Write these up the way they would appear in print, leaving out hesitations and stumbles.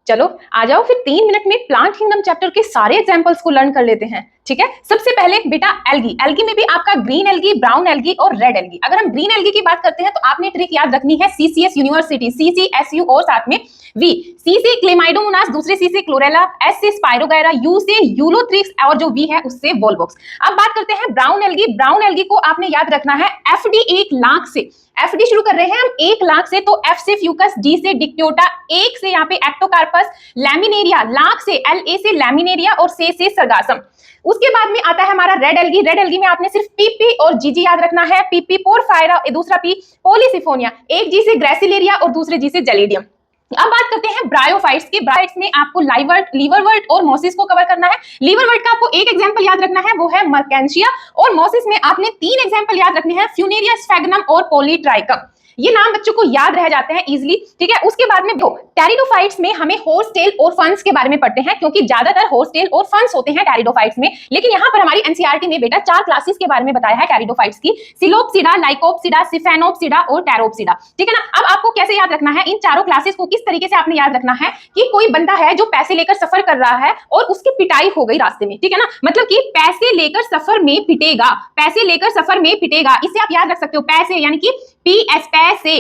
चलो आ जाओ फिर 3 मिनट में प्लांट किंगडम चैप्टर के सारे एग्जांपल्स को लर्न कर लेते हैं। ठीक है, सबसे पहले बेटा एल्गी। एल्गी में भी आपका ग्रीन एल्गी, ब्राउन एल्गी और रेड एल्गी। अगर हम ग्रीन एल्गी की बात करते हैं तो आपने ट्रिक याद रखनी है सीसीएस यूनिवर्सिटी, सीसीएसयू और साथ में वी। सी से क्लेमाइडोमोनास, दूसरे सी से क्लोरेला, एस से स्पाइरोगायरा, यू से यूलोथ्रिक्स और जो वी है उससे वोल्वोक्स। अब बात करते हैं ब्राउन एल्गी। ब्राउन एल्गी को आपने याद रखना है एफडी 1 लाख से। एफडी शुरू कर रहे हैं हम 1 लाख से, तो एफ से फ्यूकस, डी से डिक्टियोटा, 1 से यहाँ पे एक्टोकार्पस, लैमिनेरिया, लाख से एलए से लैमिनेरिया और से सरगासम। उसके बाद में आता है हमारा रेड एल्गी। रेड एल्गी में आपने सिर्फ पीपी और जीजी याद रखना है। पीपी पोरफायरा, दूसरा पी पॉलीसिफोनिया, एक जी से ग्रेसिलेरिया और दूसरे जी से जेलिडियम। अब बात करते हैं ब्रायोफाइट्स की। ब्रायोफाइट्स में आपको लीवरवर्ट और मोसिस को कवर करना है। लीवरवर्ट का आपको एक एग्जांपल याद रखना है, वो है मर्केंशिया, और मोसिस में आपने 3 एग्जांपल याद रखने हैं, फ्यूनेरिया स्फेगनम और पॉलीट्राइकम। ये नाम बच्चों को याद रह जाते हैं इजीली। ठीक है, उसके बाद में टेरिडोफाइट्स में हमें हॉर्स टेल और फंस के बारे में पढ़ते हैं, क्योंकि ज्यादातर हॉर्स टेल और फंस होते हैं टेरिडोफाइट्स में। लेकिन यहाँ पर हमारी एनसीईआरटी ने बेटा 4 क्लासेस के बारे में बताया है टेरिडोफाइट्स की, सिलोपसिडा, लाइकोपसिडा, सिफेनोपसिडा और टेरोपसिडा। ठीक है ना। अब आपको कैसे याद रखना है इन चारों क्लासेस को, किस तरीके से आपने याद रखना है कि कोई बंदा है जो पैसे लेकर सफर कर रहा है और उसकी पिटाई हो गई रास्ते में। ठीक है ना, मतलब कि पैसे लेकर सफर में पिटेगा, पैसे लेकर सफर में पिटेगा, इससे आप याद रख सकते हो पैसे यानी कि पीएस पैसे,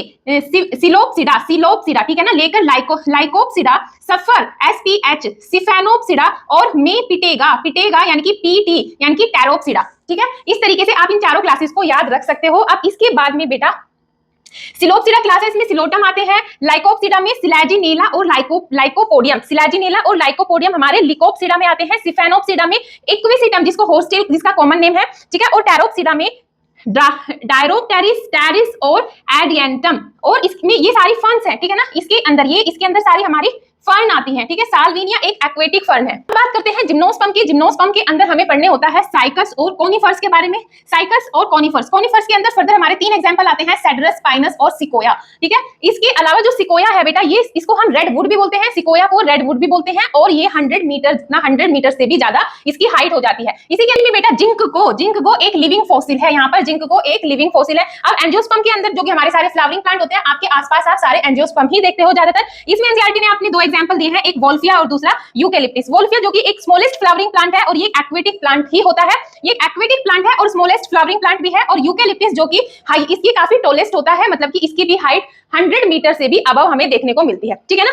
सिलोपसिडा, सिलोपसिडा, ठीक है ना, लेकर लाइकोपसिडा, सफर एसपीएच, सिफेनोपसिडा और में पिटेगा, पिटेगा यानी कि पीटी यानी कि टेरोपसिडा। ठीक है, इस तरीके से आप इन चारों क्लासेस को याद रख सकते हो। अब इसके बाद में बेटा सिलोपसिडा क्लासेस में सिलोटम आते हैं, लाइकोपसिडा में सिलाजिनेला और लाइकोपोडियम, सिलाजिनेला और लाइकोपोडियम हमारे लिकोपसिडा में आते हैं, सिफेनोपसिडा में इक्विसिटम जिसको होस्टेल जिसका कॉमन नेम है। ठीक है, और टेरोपसिडा में डायरोप्टेरिस, टेरिस और एडियंटम, और इसमें ये सारी फर्न्स हैं। ठीक है ना, इसके अंदर सारी हमारी फर्न आती हैं। ठीक है, साल्विनिया एक एक्वेटिक फर्न है। बात करते हैं जिम्नोस्पर्म की। जिम्नोस्पर्म के अंदर हमें पढ़ने होता है साइकस और कोनिफर्स के बारे में। साइकस और कोनिफर्स, कोनिफर्स के अंदर फर्दर हमारे 3 एग्जांपल आते हैं, सेड्रस, पाइनस और सिकोया। ठीक है, इसके अलावा जो सिकोया है बेटा, ये इसको हम रेड वुड भी बोलते हैं, सिकोया को रेड वुड भी बोलते हैं, और ये 100 मीटर से भी ज्यादा इसकी हाइट हो जाती है। इसी के अंदर बेटा जिंक को एक लिविंग फॉसिल है। यहाँ पर जिंक को एक लिविंग फॉसिल है। अब एंजियोस्पर्म के अंदर जो कि हमारे सारे फ्लावरिंग प्लांट होते हैं, आपके आसपास आप सारे एंजियोस्पर्म ही देखते हो ज्यादातर। इसमें एनसीईआरटी ने आपने 2 एग्जांपल दिए हैं, एक वोल्फिया और दूसरा यूकेलिप्टिस। वोल्फिया जो कि एक स्मॉलेस्ट फ्लावरिंग प्लांट है और ये एक्वेटिक प्लांट ही होता है। ये एक्वेटिक प्लांट है और स्मॉलेस्ट फ्लावरिंग प्लांट भी है। और यूकेलिप्टिस जो कि इसकी काफी टॉलेस्ट होता है, मतलब कि इसकी भी हाइट 100 मीटर से भी अबव हमें देखने को मिलती है। ठीक है ना।